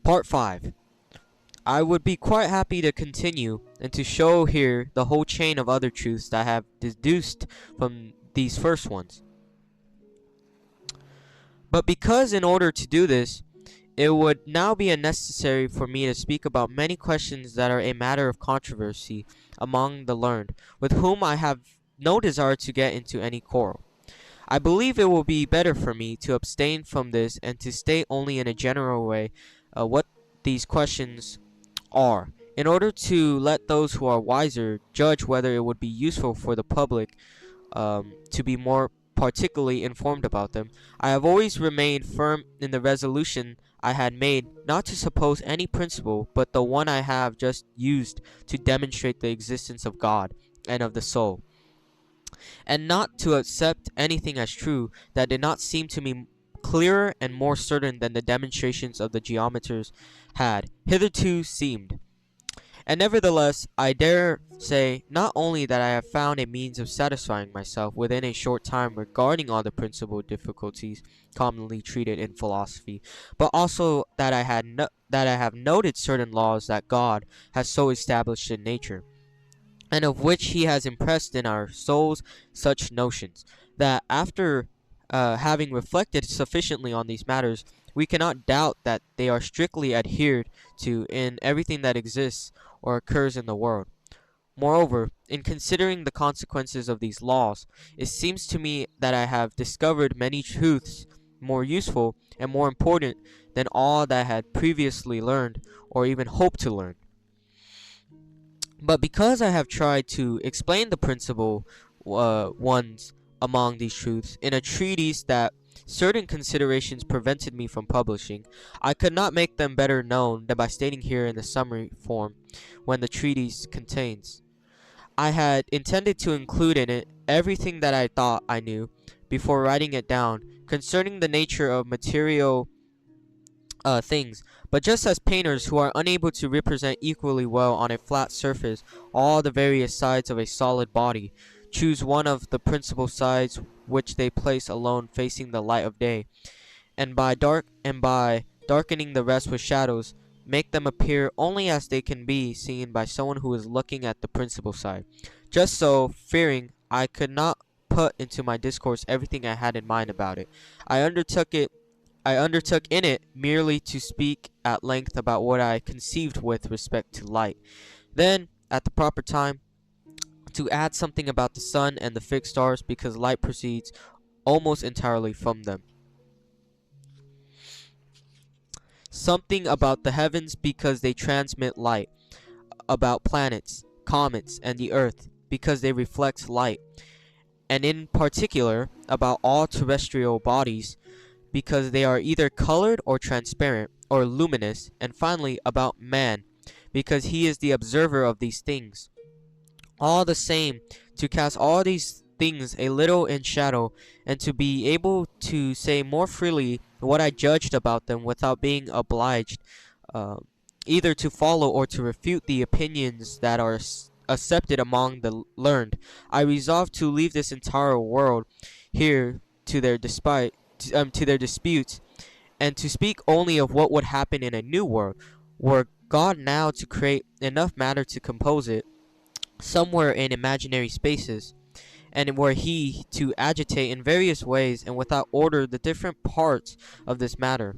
Part 5. I would be quite happy to continue and to show here the whole chain of other truths that I have deduced from these first ones. But because in order to do this, it would now be unnecessary for me to speak about many questions that are a matter of controversy among the learned, with whom I have no desire to get into any quarrel. I believe it will be better for me to abstain from this and to state only in a general way what these questions are, in order to let those who are wiser judge whether it would be useful for the public to be more particularly informed about them. I have always remained firm in the resolution I had made not to suppose any principle but the one I have just used to demonstrate the existence of God and of the soul, and not to accept anything as true that did not seem to me clearer and more certain than the demonstrations of the geometers had hitherto seemed. And nevertheless, I dare say not only that I have found a means of satisfying myself within a short time regarding all the principal difficulties commonly treated in philosophy, but also that I have noted certain laws that God has so established in nature, and of which he has impressed in our souls such notions, that after having reflected sufficiently on these matters, we cannot doubt that they are strictly adhered to in everything that exists or occurs in the world. Moreover, in considering the consequences of these laws, it seems to me that I have discovered many truths more useful and more important than all that I had previously learned or even hoped to learn. But because I have tried to explain the principal ones among these truths in a treatise that certain considerations prevented me from publishing, I could not make them better known than by stating here in the summary form when the treatise contains. I had intended to include in it everything that I thought I knew before writing it down concerning the nature of material things, but just as painters who are unable to represent equally well on a flat surface all the various sides of a solid body, choose one of the principal sides which they place alone facing the light of day, and by darkening the rest with shadows, make them appear only as they can be seen by someone who is looking at the principal side. Just so, fearing I could not put into my discourse everything I had in mind about it, I undertook in it merely to speak at length about what I conceived with respect to light. Then, at the proper time, to add something about the sun and the fixed stars, because light proceeds almost entirely from them. Something about the heavens, because they transmit light. About planets, comets, and the earth, because they reflect light. And in particular, about all terrestrial bodies, because they are either colored or transparent or luminous, and finally about man, because he is the observer of these things. All the same, to cast all these things a little in shadow, and to be able to say more freely what I judged about them without being obliged either to follow or to refute the opinions that are accepted among the learned, I resolved to leave this entire world here to their to their disputes, and to speak only of what would happen in a new world, were God now to create enough matter to compose it, somewhere in imaginary spaces, and were he to agitate in various ways and without order the different parts of this matter,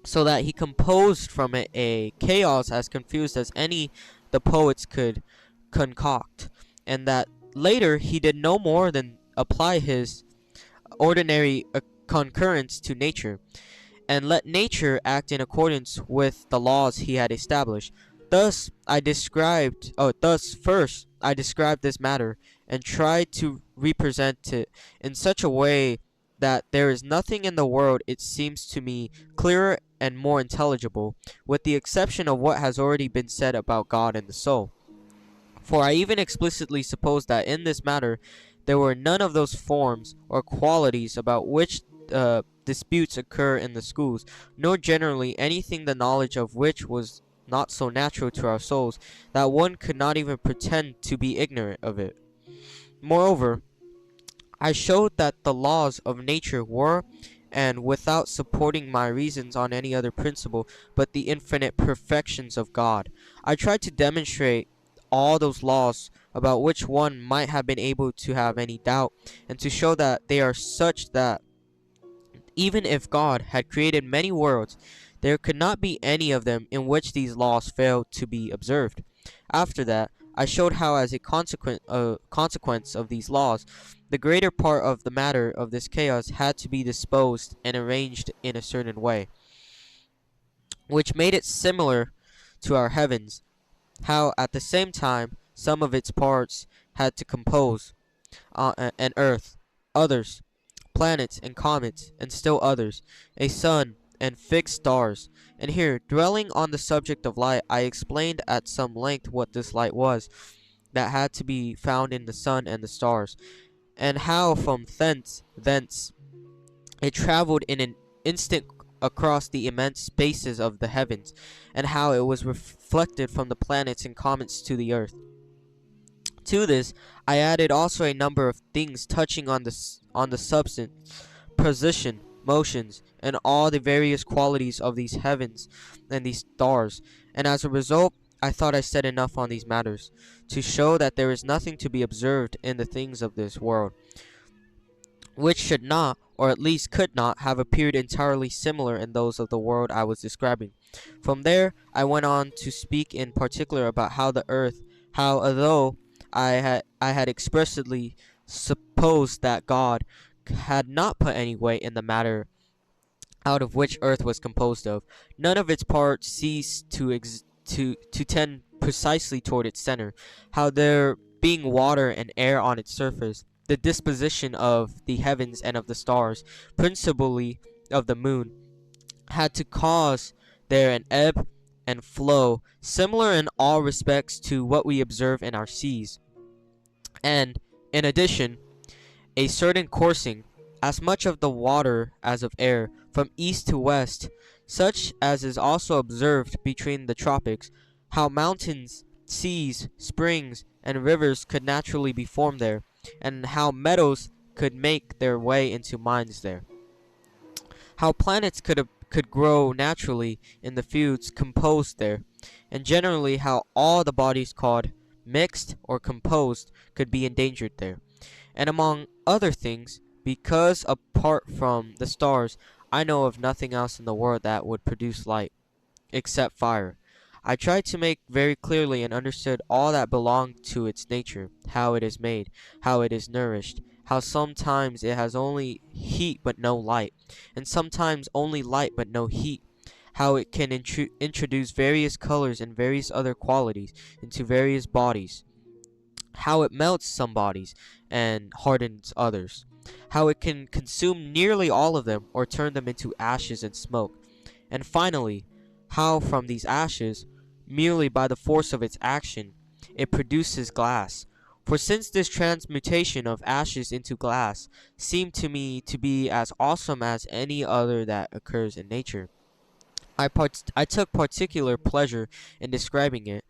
so that he composed from it a chaos as confused as any the poets could concoct, and that later he did no more than apply his ordinary concurrence to nature, and let nature act in accordance with the laws he had established. Thus first I described this matter, and tried to represent it in such a way that there is nothing in the world, it seems to me, clearer and more intelligible, with the exception of what has already been said about God and the soul. For I even explicitly suppose that in this matter there were none of those forms or qualities about which disputes occur in the schools, nor generally anything the knowledge of which was not so natural to our souls that one could not even pretend to be ignorant of it. Moreover, I showed that the laws of nature were and without supporting my reasons on any other principle but the infinite perfections of God. I tried to demonstrate all those laws about which one might have been able to have any doubt, and to show that they are such that even if God had created many worlds, there could not be any of them in which these laws failed to be observed. After that, I showed how, as a consequence of these laws, the greater part of the matter of this chaos had to be disposed and arranged in a certain way, which made it similar to our heavens, how at the same time some of its parts had to compose an earth, others planets and comets, and still others, a sun and fixed stars. And here, dwelling on the subject of light, I explained at some length what this light was that had to be found in the sun and the stars, and how from thence it traveled in an instant across the immense spaces of the heavens, and how it was reflected from the planets and comets to the earth. To this, I added also a number of things touching on the substance, position, motions, and all the various qualities of these heavens and these stars, and as a result, I thought I said enough on these matters, to show that there is nothing to be observed in the things of this world, which should not, or at least could not, have appeared entirely similar in those of the world I was describing. From there, I went on to speak in particular about how the earth, how although I had expressly supposed that God had not put any weight in the matter out of which earth was composed of, none of its parts ceased to tend precisely toward its center, how there being water and air on its surface, the disposition of the heavens and of the stars, principally of the moon, had to cause there an ebb and flow similar in all respects to what we observe in our seas, and, in addition, a certain coursing, as much of the water as of air, from east to west, such as is also observed between the tropics, how mountains, seas, springs, and rivers could naturally be formed there, and how meadows could make their way into mines there, how planets could grow naturally in the fields composed there, and generally how all the bodies called mixed or composed could be endangered there. And among other things, because apart from the stars, I know of nothing else in the world that would produce light, except fire. I tried to make very clearly and understood all that belonged to its nature, how it is made, how it is nourished, how sometimes it has only heat but no light, and sometimes only light but no heat, how it can introduce various colors and various other qualities into various bodies, how it melts some bodies and hardens others, how it can consume nearly all of them or turn them into ashes and smoke, and finally, how from these ashes, merely by the force of its action, it produces glass. For since this transmutation of ashes into glass seemed to me to be as awesome as any other that occurs in nature, I took particular pleasure in describing it.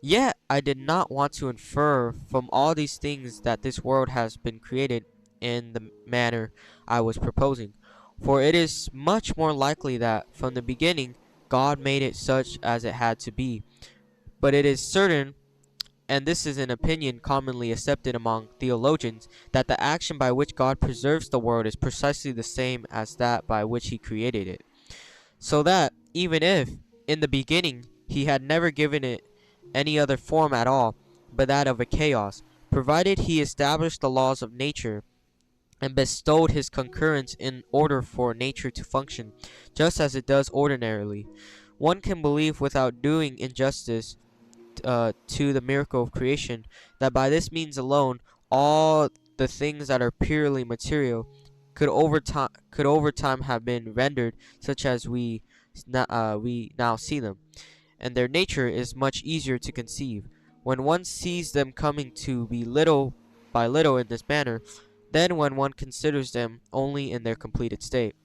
Yet I did not want to infer from all these things that this world has been created in the manner I was proposing, for it is much more likely that from the beginning God made it such as it had to be. But it is certain, and this is an opinion commonly accepted among theologians, that the action by which God preserves the world is precisely the same as that by which he created it. So that, even if, in the beginning, he had never given it any other form at all but that of a chaos, provided he established the laws of nature and bestowed his concurrence in order for nature to function just as it does ordinarily, one can believe without doing injustice to the miracle of creation that by this means alone all the things that are purely material could over time have been rendered such as we now see them, and their nature is much easier to conceive when one sees them coming to be little by little in this manner than when one considers them only in their completed state.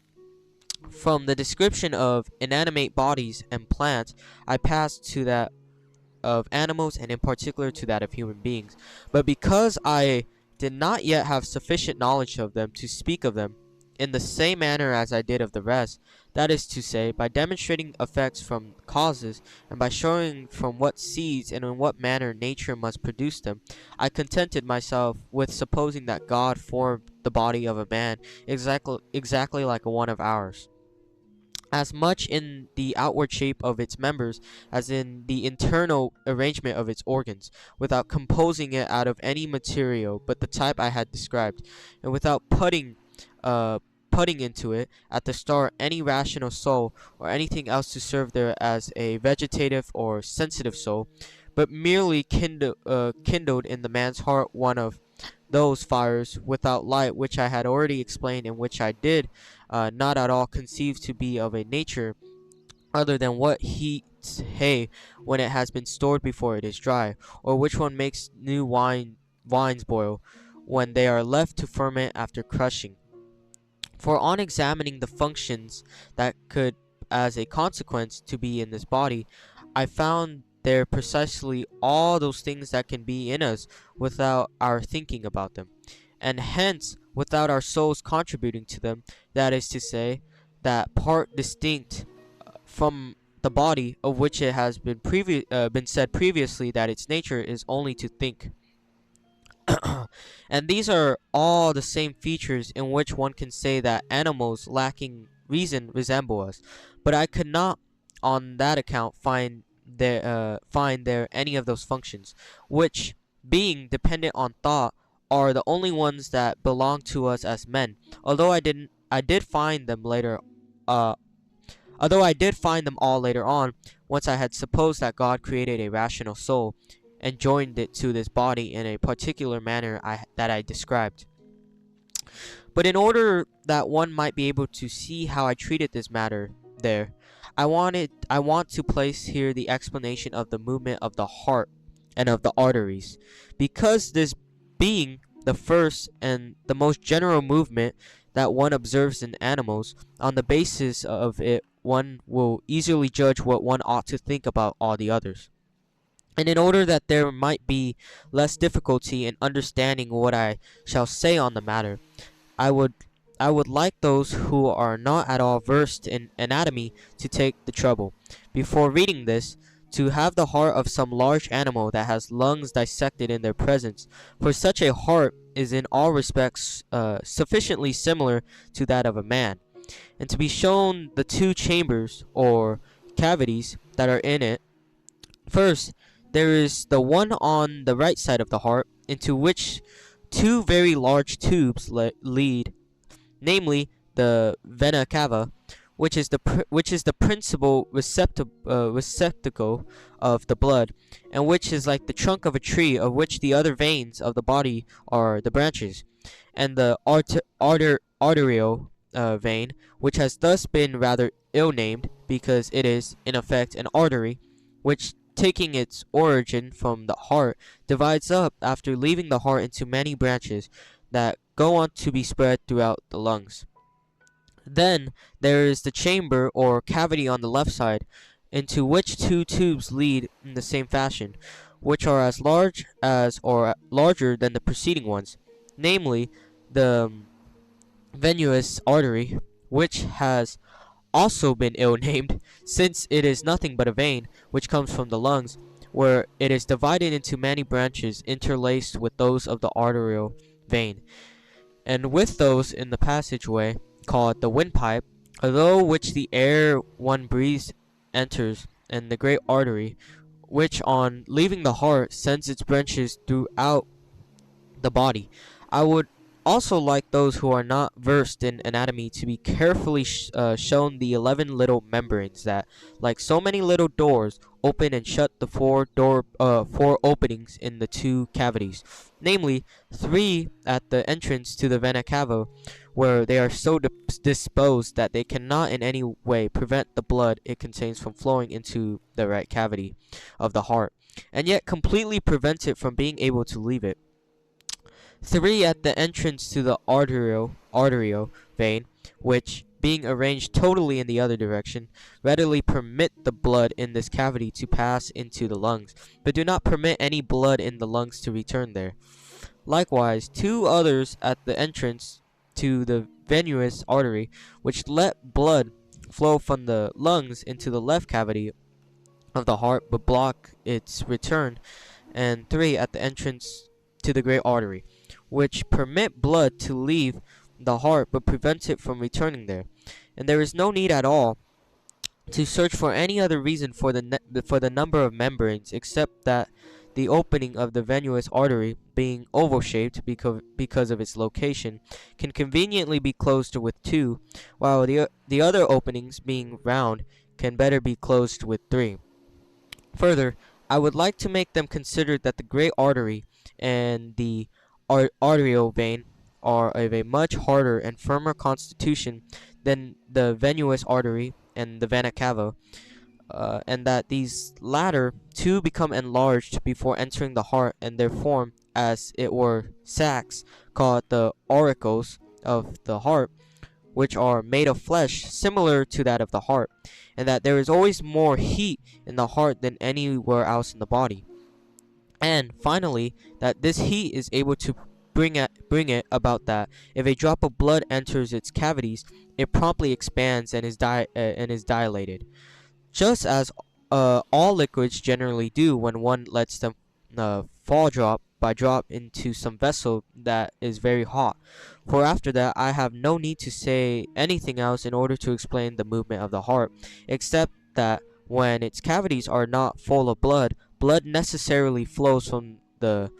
From the description of inanimate bodies and plants, I passed to that of animals, and in particular to that of human beings. But because I did not yet have sufficient knowledge of them to speak of them, in the same manner as I did of the rest, that is to say, by demonstrating effects from causes, and by showing from what seeds and in what manner nature must produce them, I contented myself with supposing that God formed the body of a man exactly like one of ours, as much in the outward shape of its members as in the internal arrangement of its organs, without composing it out of any material but the type I had described, and without putting into it at the start any rational soul or anything else to serve there as a vegetative or sensitive soul, but merely kindled in the man's heart one of those fires without light which I had already explained, and which I did not at all conceive to be of a nature other than what heats hay when it has been stored before it is dry, or which one makes new wines boil when they are left to ferment after crushing. For on examining the functions that could as a consequence to be in this body, I found there precisely all those things that can be in us without our thinking about them, and hence without our souls contributing to them, that is to say, that part distinct from the body, of which it has been said previously that its nature is only to think. And these are all the same features in which one can say that animals lacking reason resemble us, but I could not on that account find there any of those functions, which, being dependent on thought, are the only ones that belong to us as men, although I did find them later uh although I did find them all later on, once I had supposed that God created a rational soul and joined it to this body in a particular manner that I described. But in order that one might be able to see how I treated this matter there, I want to place here the explanation of the movement of the heart and of the arteries, because this being the first and the most general movement that one observes in animals, on the basis of it one will easily judge what one ought to think about all the others. And in order that there might be less difficulty in understanding what I shall say on the matter, I would I would like those who are not at all versed in anatomy to take the trouble, before reading this, to have the heart of some large animal that has lungs dissected in their presence, for such a heart is in all respects sufficiently similar to that of a man, and to be shown the two chambers or cavities that are in it. First, there is the one on the right side of the heart, into which two very large tubes lead, namely the vena cava, which is the principal receptacle of the blood, and which is like the trunk of a tree, of which the other veins of the body are the branches, and the arterial vein, which has thus been rather ill named, because it is, in effect, an artery, which, taking its origin from the heart, divides up after leaving the heart into many branches that go on to be spread throughout the lungs. Then there is the chamber or cavity on the left side, into which two tubes lead in the same fashion, which are as large as or larger than the preceding ones, namely the venous artery, which has also been ill named, since it is nothing but a vein which comes from the lungs, where it is divided into many branches interlaced with those of the arterial vein, and with those in the passageway called the windpipe, through which the air one breathes enters, and the great artery, which on leaving the heart sends its branches throughout the body. I would also like those who are not versed in anatomy to be carefully shown the 11 little membranes that, like so many little doors, open and shut the four openings in the two cavities, namely 3 at the entrance to the vena cava, where they are so disposed that they cannot in any way prevent the blood it contains from flowing into the right cavity of the heart, and yet completely prevent it from being able to leave it. 3 at the entrance to the arterial vein, which, being arranged totally in the other direction, readily permit the blood in this cavity to pass into the lungs, but do not permit any blood in the lungs to return there. Likewise, 2 others at the entrance to the venous artery, which let blood flow from the lungs into the left cavity of the heart but block its return, and 3 at the entrance to the great artery, which permit blood to leave the heart but prevents it from returning there. And there is no need at all to search for any other reason for the number of membranes except that the opening of the venous artery, being oval-shaped because of its location, can conveniently be closed with 2, while the other openings, being round, can better be closed with 3. Further, I would like to make them consider that the great artery and the arterial vein are of a much harder and firmer constitution than the venous artery and the vena cava, and that these latter two become enlarged before entering the heart, and there form, as it were, sacs, called the auricles of the heart, which are made of flesh similar to that of the heart, and that there is always more heat in the heart than anywhere else in the body. And finally, that this heat is able to bring it about that if a drop of blood enters its cavities, it promptly expands and is dilated, just as all liquids generally do when one lets them fall drop by drop into some vessel that is very hot. For after that, I have no need to say anything else in order to explain the movement of the heart, except that when its cavities are not full of blood, blood necessarily flows from the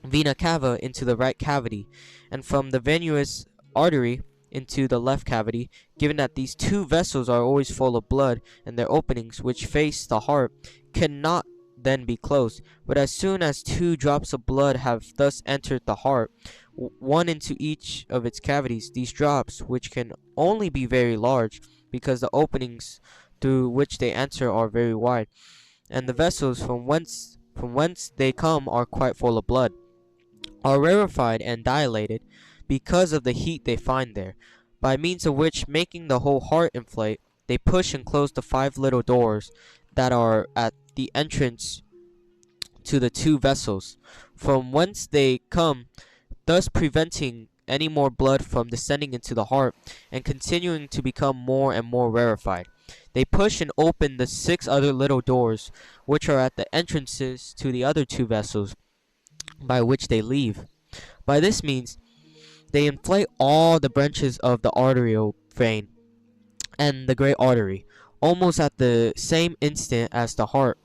vena cava into the right cavity, and from the venous artery into the left cavity, given that these two vessels are always full of blood, and their openings, which face the heart, cannot then be closed. But as soon as 2 drops of blood have thus entered the heart, one into each of its cavities, these drops, which can only be very large, because the openings through which they enter are very wide, and the vessels from whence they come are quite full of blood, are rarefied and dilated because of the heat they find there, by means of which, making the whole heart inflate, they push and close the 5 little doors that are at the entrance to the 2 vessels, from whence they come, thus preventing any more blood from descending into the heart, and continuing to become more and more rarefied. They push and open the 6 other little doors, which are at the entrances to the other 2 vessels, by which they leave. By this means, they inflate all the branches of the arterial vein and the great artery, almost at the same instant as the heart.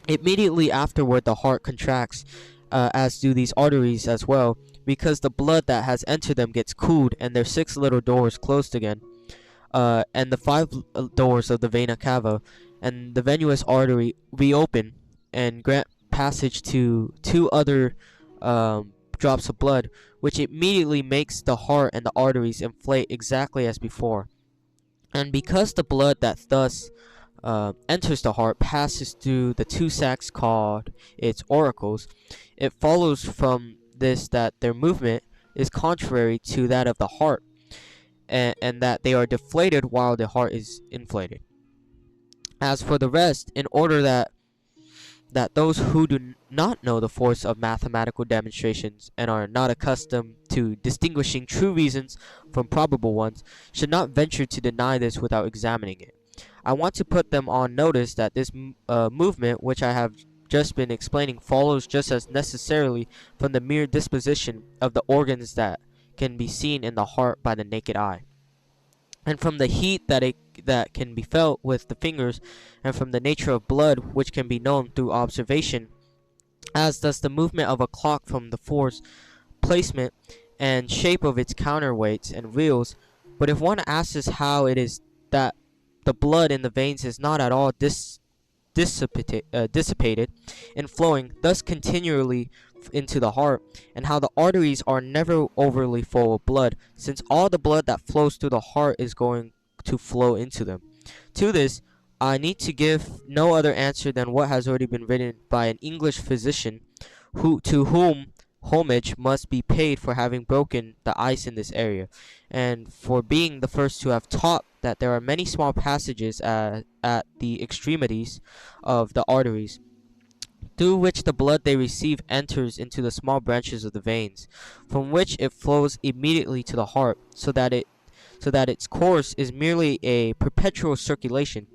Immediately afterward, the heart contracts, as do these arteries as well, because the blood that has entered them gets cooled, and their 6 little doors closed again, and the 5 doors of the vena cava and the venous artery reopen and grant passage to 2 other drops of blood, which immediately makes the heart and the arteries inflate exactly as before. And because the blood that thus enters the heart passes through the 2 sacs called its auricles, it follows from this that their movement is contrary to that of the heart, and that they are deflated while the heart is inflated. As for the rest, in order that those who do not know the force of mathematical demonstrations and are not accustomed to distinguishing true reasons from probable ones should not venture to deny this without examining it, I want to put them on notice that this movement which I have just been explaining follows just as necessarily from the mere disposition of the organs that can be seen in the heart by the naked eye, and from the heat that can be felt with the fingers, and from the nature of blood which can be known through observation, as does the movement of a clock from the force, placement, and shape of its counterweights and wheels. But if one asks how it is that the blood in the veins is not at all dissipated in flowing thus continually into the heart, and how the arteries are never overly full of blood, since all the blood that flows through the heart is going to flow into them. To this, I need to give no other answer than what has already been written by an English physician, to whom homage must be paid for having broken the ice in this area, and for being the first to have taught that there are many small passages at the extremities of the arteries, through which the blood they receive enters into the small branches of the veins, from which it flows immediately to the heart, so that its course is merely a perpetual circulation.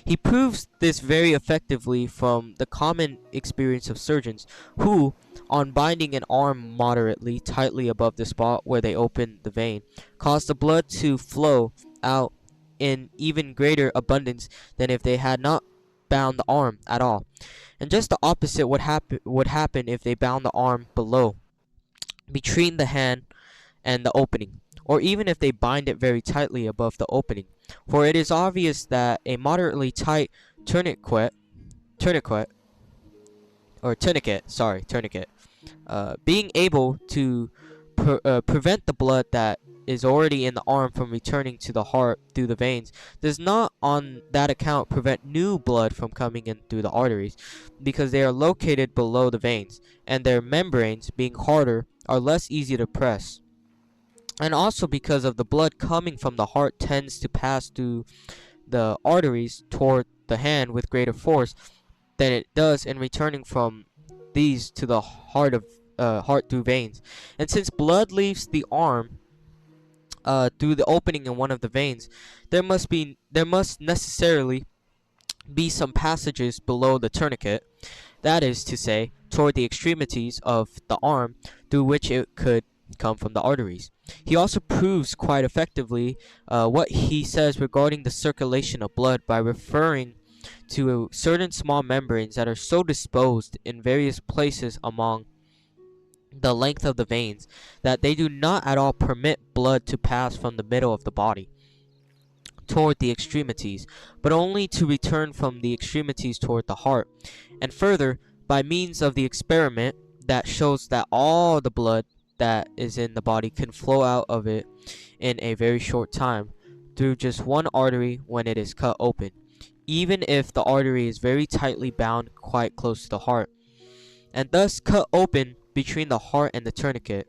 He proves this very effectively from the common experience of surgeons, who, on binding an arm moderately tightly above the spot where they open the vein, cause the blood to flow out in even greater abundance than if they had not bound the arm at all. And just the opposite would happen if they bound the arm below, between the hand and the opening, or even if they bind it very tightly above the opening. For it is obvious that a moderately tight tourniquet, tourniquet, being able to prevent the blood that is already in the arm from returning to the heart through the veins, does not on that account prevent new blood from coming in through the arteries, because they are located below the veins, and their membranes, being harder, are less easy to press. And also because of the blood coming from the heart tends to pass through the arteries toward the hand with greater force than it does in returning from these to the heart through veins. And since blood leaves the arm through the opening in one of the veins, there must necessarily be some passages below the tourniquet, that is to say, toward the extremities of the arm, through which it could come from the arteries. He also proves quite effectively what he says regarding the circulation of blood by referring to certain small membranes that are so disposed in various places along the length of the veins that they do not at all permit blood to pass from the middle of the body toward the extremities, but only to return from the extremities toward the heart. And further, by means of the experiment that shows that all the blood that is in the body can flow out of it in a very short time through just one artery when it is cut open, even if the artery is very tightly bound quite close to the heart, and thus cut open between the heart and the tourniquet,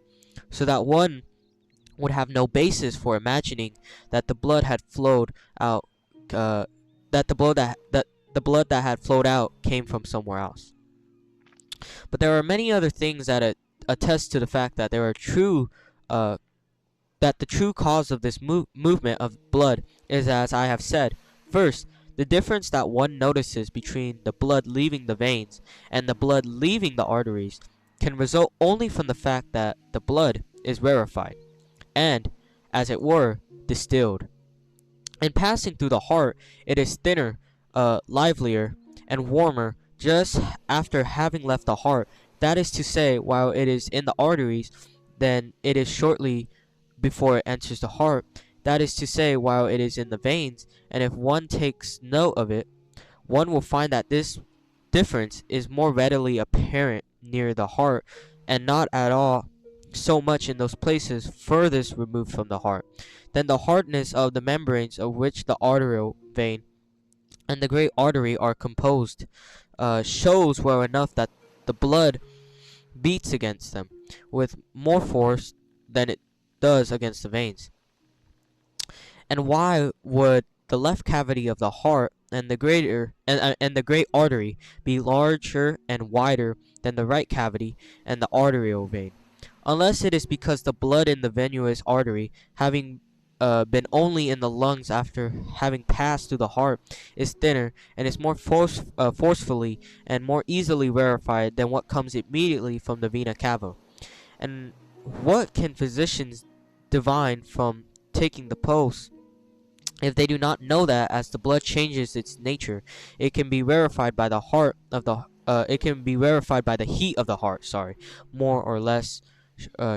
so that one would have no basis for imagining that the blood had flowed out, that the blood that had flowed out came from somewhere else. But there are many other things that attest to the fact that there are that the true cause of this movement of blood is, as I have said. First, the difference that one notices between the blood leaving the veins and the blood leaving the arteries can result only from the fact that the blood is rarefied and, as it were, distilled. In passing through the heart, it is thinner, livelier, and warmer just after having left the heart. That is to say, while it is in the arteries, than it is shortly before it enters the heart. That is to say, while it is in the veins, and if one takes note of it, one will find that this difference is more readily apparent near the heart, and not at all so much in those places furthest removed from the heart. Then the hardness of the membranes of which the arterial vein and the great artery are composed shows well enough that the blood beats against them with more force than it does against the veins. And why would the left cavity of the heart and the great artery be larger and wider than the right cavity and the arterial vein? Unless it is because the blood in the venous artery, having been only in the lungs after having passed through the heart, is thinner and is more forcefully and more easily rarefied than what comes immediately from the vena cava. And what can physicians divine from taking the pulse if they do not know that as the blood changes its nature, it can be rarefied by the heat of the heart, more or less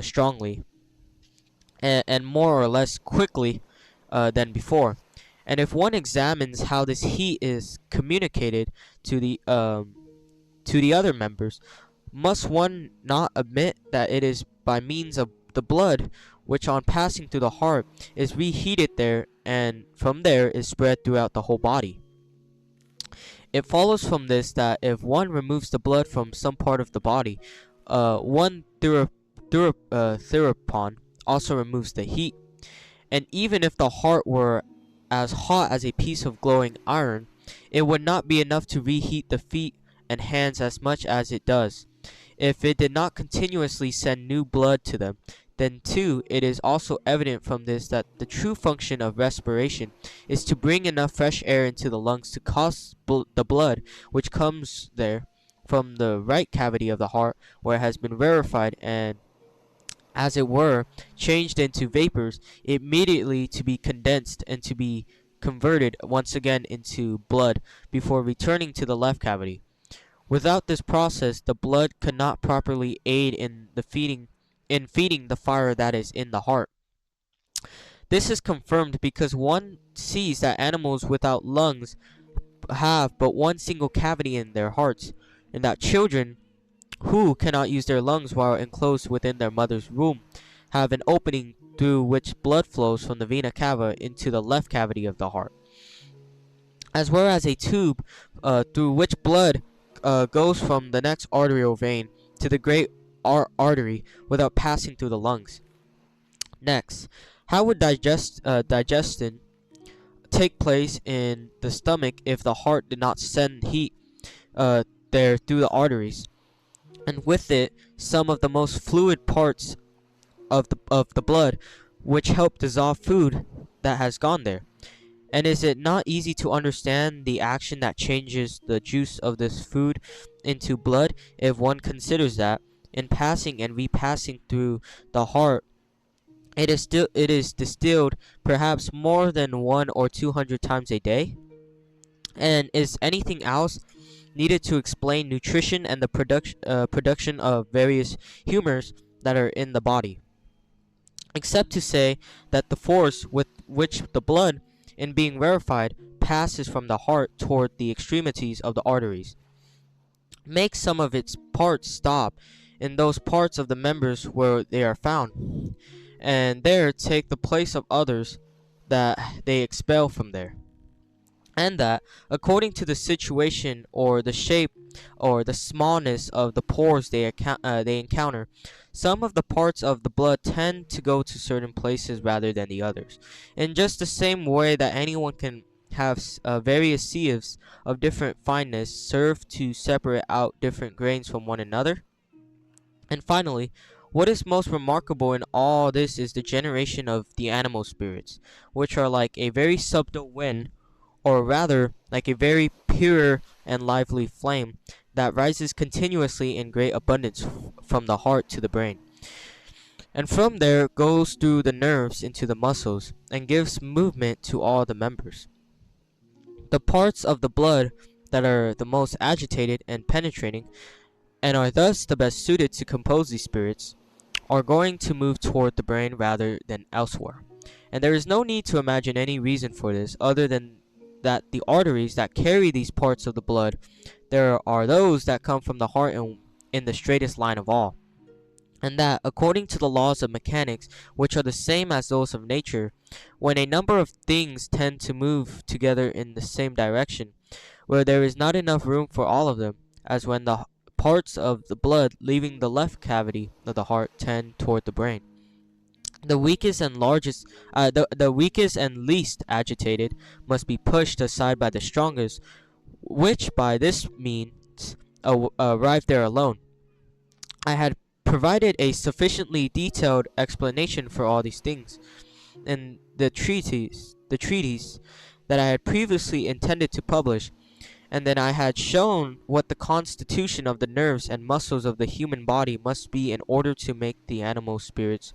strongly and more or less quickly than before. And if one examines how this heat is communicated to the other members, must one not admit that it is by means of the blood, which on passing through the heart is reheated there, and from there is spread throughout the whole body? It follows from this that if one removes the blood from some part of the body, one thereupon also removes the heat. And even if the heart were as hot as a piece of glowing iron, it would not be enough to reheat the feet and hands as much as it does. If it did not continuously send new blood to them, then too it is also evident from this that the true function of respiration is to bring enough fresh air into the lungs to cause the blood which comes there from the right cavity of the heart, where it has been rarefied and, as it were, changed into vapors, immediately to be condensed and to be converted once again into blood before returning to the left cavity. Without this process, the blood could not properly aid in feeding the fire that is in the heart. This is confirmed because one sees that animals without lungs have but one single cavity in their hearts, and that children who cannot use their lungs while enclosed within their mother's womb have an opening through which blood flows from the vena cava into the left cavity of the heart, as well as a tube through which blood goes from the next arterial vein to the great artery without passing through the lungs. Next, how would digestion take place in the stomach if the heart did not send heat there through the arteries, and with it some of the most fluid parts of the blood, which help dissolve food that has gone there? And is it not easy to understand the action that changes the juice of this food into blood if one considers that, in passing and repassing through the heart, it is distilled perhaps more than 100 or 200 times a day? And is anything else needed to explain nutrition and the production of various humors that are in the body, except to say that the force with which the blood, in being rarefied, passes from the heart toward the extremities of the arteries, makes some of its parts stop in those parts of the members where they are found, and there take the place of others that they expel from there, and that, according to the situation or the shape or the smallness of the pores they encounter, some of the parts of the blood tend to go to certain places rather than the others, in just the same way that anyone can have various sieves of different fineness serve to separate out different grains from one another. And finally, what is most remarkable in all this is the generation of the animal spirits, which are like a very subtle wind, or rather like a very pure and lively flame that rises continuously in great abundance from the heart to the brain, and from there goes through the nerves into the muscles, and gives movement to all the members. The parts of the blood that are the most agitated and penetrating, and are thus the best suited to compose these spirits, are going to move toward the brain rather than elsewhere. And there is no need to imagine any reason for this other than that the arteries that carry these parts of the blood, there are those that come from the heart in the straightest line of all, and that, according to the laws of mechanics, which are the same as those of nature, when a number of things tend to move together in the same direction, where there is not enough room for all of them, as when the parts of the blood leaving the left cavity of the heart tend toward the brain, the weakest and least agitated must be pushed aside by the strongest, which by this means arrive there alone. I had provided a sufficiently detailed explanation for all these things in the treatise that I had previously intended to publish, and then I had shown what the constitution of the nerves and muscles of the human body must be in order to make the animal spirits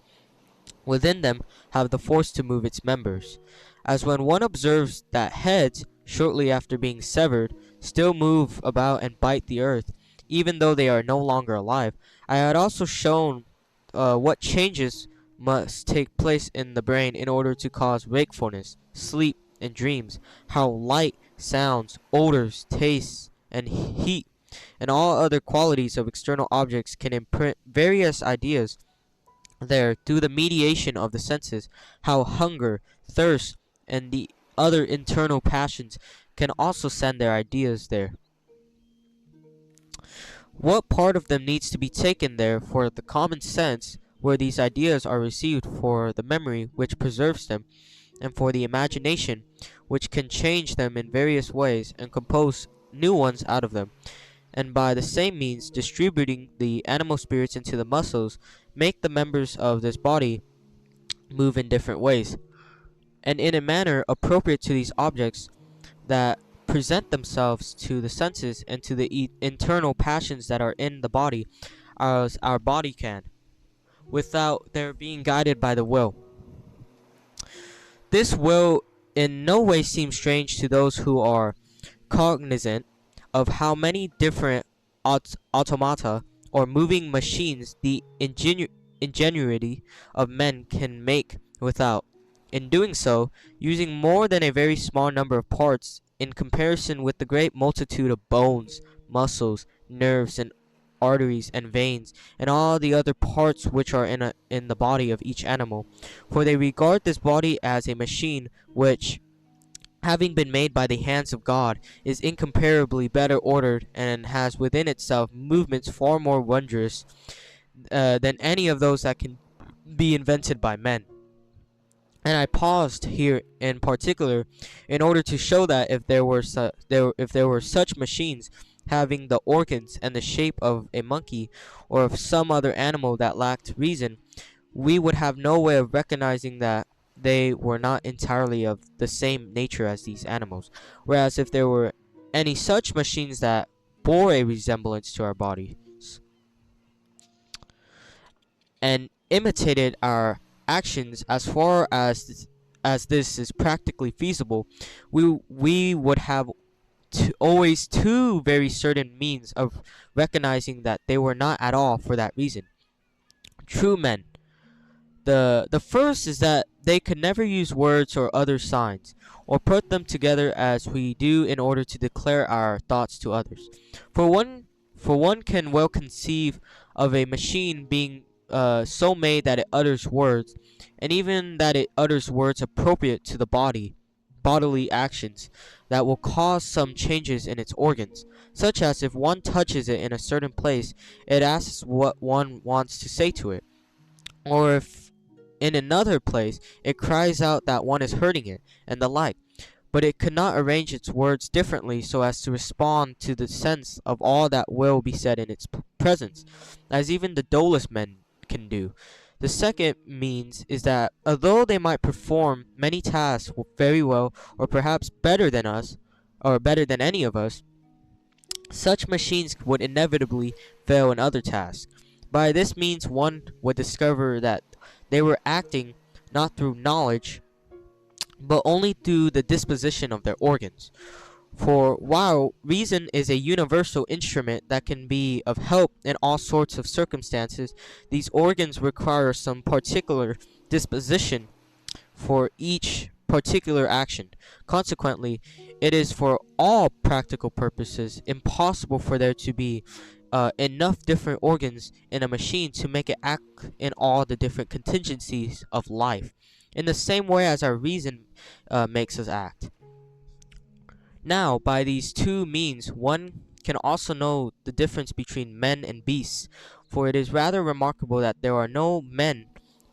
within them have the force to move its members, as when one observes that heads, shortly after being severed, still move about and bite the earth, even though they are no longer alive. I had also shown what changes must take place in the brain in order to cause wakefulness, sleep, and dreams, how light, sounds, odors, tastes, and heat, and all other qualities of external objects can imprint various ideas there through the mediation of the senses, how hunger, thirst, and the other internal passions can also send their ideas there. What part of them needs to be taken there for the common sense, where these ideas are received, for the memory which preserves them, and for the imagination which can change them in various ways and compose new ones out of them, and by the same means distributing the animal spirits into the muscles, make the members of this body move in different ways, and in a manner appropriate to these objects that present themselves to the senses and to the internal passions that are in the body, as our body can, without their being guided by the will. This will in no way seem strange to those who are cognizant of how many different automata or moving machines the ingenuity of men can make without, in doing so, using more than a very small number of parts in comparison with the great multitude of bones, muscles, nerves, and arteries and veins, and all the other parts which are in the body of each animal. For they regard this body as a machine which, having been made by the hands of God, is incomparably better ordered and has within itself movements far more wondrous than any of those that can be invented by men. And I paused here in particular in order to show that if there were such machines having the organs and the shape of a monkey or of some other animal that lacked reason, we would have no way of recognizing that they were not entirely of the same nature as these animals. Whereas if there were any such machines that bore a resemblance to our bodies and imitated our actions as far as this is practically feasible, we would have always two very certain means of recognizing that they were not at all for that reason true men. The first is that they could never use words or other signs, or put them together as we do in order to declare our thoughts to others. For one can well conceive of a machine being so made that it utters words, and even that it utters words appropriate to the bodily actions that will cause some changes in its organs, such as if one touches it in a certain place, it asks what one wants to say to it, or if in another place it cries out that one is hurting it, and the like. But it could not arrange its words differently so as to respond to the sense of all that will be said in its presence, as even the dullest men can do. The second means is that although they might perform many tasks very well, or perhaps better than us, or better than any of us, such machines would inevitably fail in other tasks. By this means one would discover that they were acting not through knowledge, but only through the disposition of their organs. For while reason is a universal instrument that can be of help in all sorts of circumstances, these organs require some particular disposition for each particular action. Consequently, it is for all practical purposes impossible for there to be enough different organs in a machine to make it act in all the different contingencies of life, in the same way as our reason makes us act. Now, by these two means, one can also know the difference between men and beasts, for it is rather remarkable that there are no men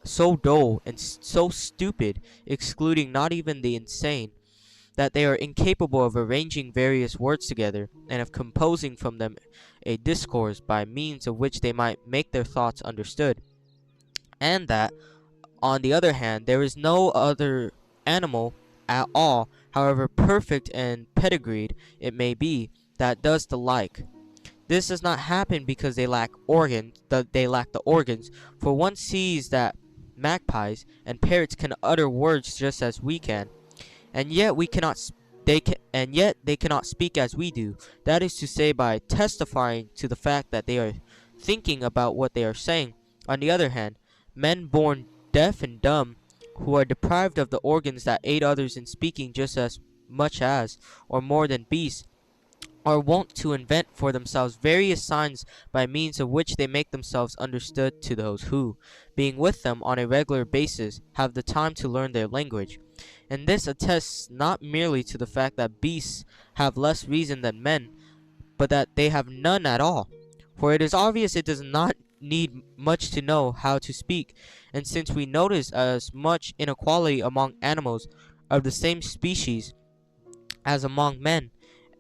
so dull and so stupid, excluding not even the insane, that they are incapable of arranging various words together, and of composing from them a discourse by means of which they might make their thoughts understood, and that, on the other hand, there is no other animal at all, however perfect and pedigreed it may be, that does the like. This does not happen because they lack the organs, for one sees that magpies and parrots can utter words just as we can, and yet they cannot speak as we do. That is to say, by testifying to the fact that they are thinking about what they are saying. On the other hand, men born deaf and dumb, who are deprived of the organs that aid others in speaking just as much as, or more than beasts, are wont to invent for themselves various signs by means of which they make themselves understood to those who, being with them on a regular basis, have the time to learn their language. And this attests not merely to the fact that beasts have less reason than men, but that they have none at all. For it is obvious it does not need much to know how to speak, and since we notice as much inequality among animals of the same species as among men,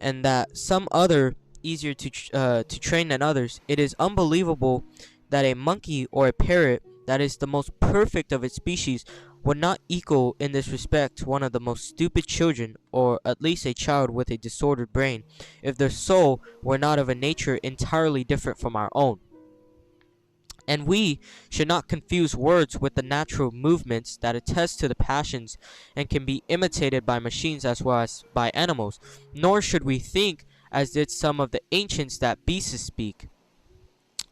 and that some other easier to train than others, it is unbelievable that a monkey or a parrot that is the most perfect of its species would not equal in this respect one of the most stupid children, or at least a child with a disordered brain, if their soul were not of a nature entirely different from our own. And we should not confuse words with the natural movements that attest to the passions and can be imitated by machines as well as by animals, nor should we think, as did some of the ancients, that beasts speak,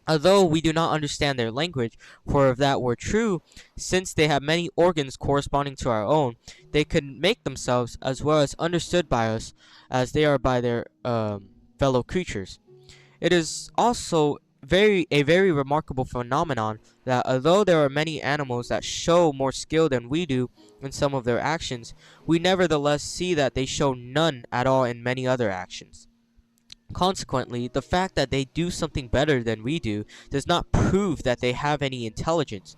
although we do not understand their language. For if that were true, since they have many organs corresponding to our own, they could make themselves as well as understood by us as they are by their fellow creatures. It is also a very remarkable phenomenon that although there are many animals that show more skill than we do in some of their actions, we nevertheless see that they show none at all in many other actions. Consequently, the fact that they do something better than we do does not prove that they have any intelligence,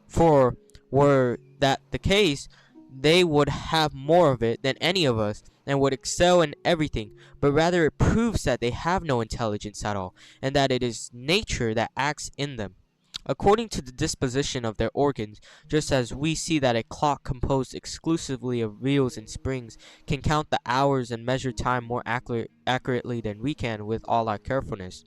for were that the case, they would have more of it than any of us, and would excel in everything, but rather it proves that they have no intelligence at all, and that it is nature that acts in them, according to the disposition of their organs, just as we see that a clock composed exclusively of reels and springs can count the hours and measure time more accurately than we can with all our carefulness.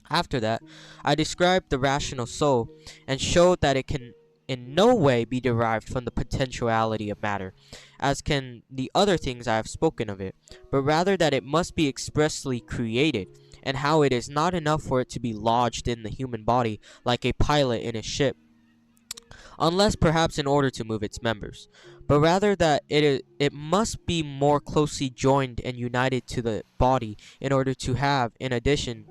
After that, I described the rational soul, and showed that it can in no way be derived from the potentiality of matter, as can the other things I have spoken of it, but rather that it must be expressly created, and how it is not enough for it to be lodged in the human body like a pilot in a ship, unless perhaps in order to move its members, but rather that it must be more closely joined and united to the body in order to have, in addition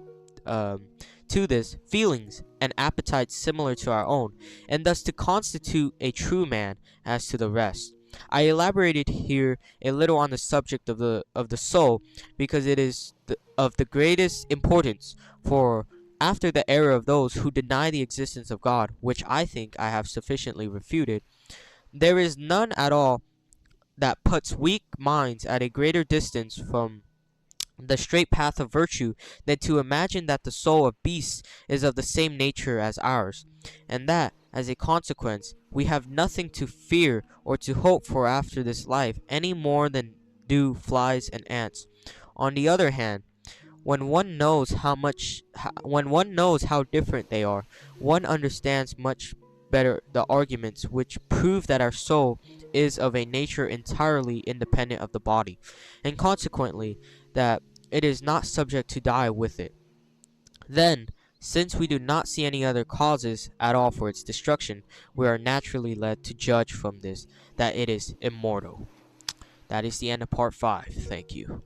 to this, feelings and appetites similar to our own, and thus to constitute a true man as to the rest. I elaborated here a little on the subject of the soul, because it is of the greatest importance, for after the error of those who deny the existence of God, which I think I have sufficiently refuted, there is none at all that puts weak minds at a greater distance from the straight path of virtue than to imagine that the soul of beasts is of the same nature as ours, and that, as a consequence, we have nothing to fear or to hope for after this life any more than do flies and ants. On the other hand, when one knows when one knows how different they are, one understands much better the arguments which prove that our soul is of a nature entirely independent of the body, and consequently that it is not subject to die with it. Then, since we do not see any other causes at all for its destruction, we are naturally led to judge from this that it is immortal. That is the end of part 5. Thank you.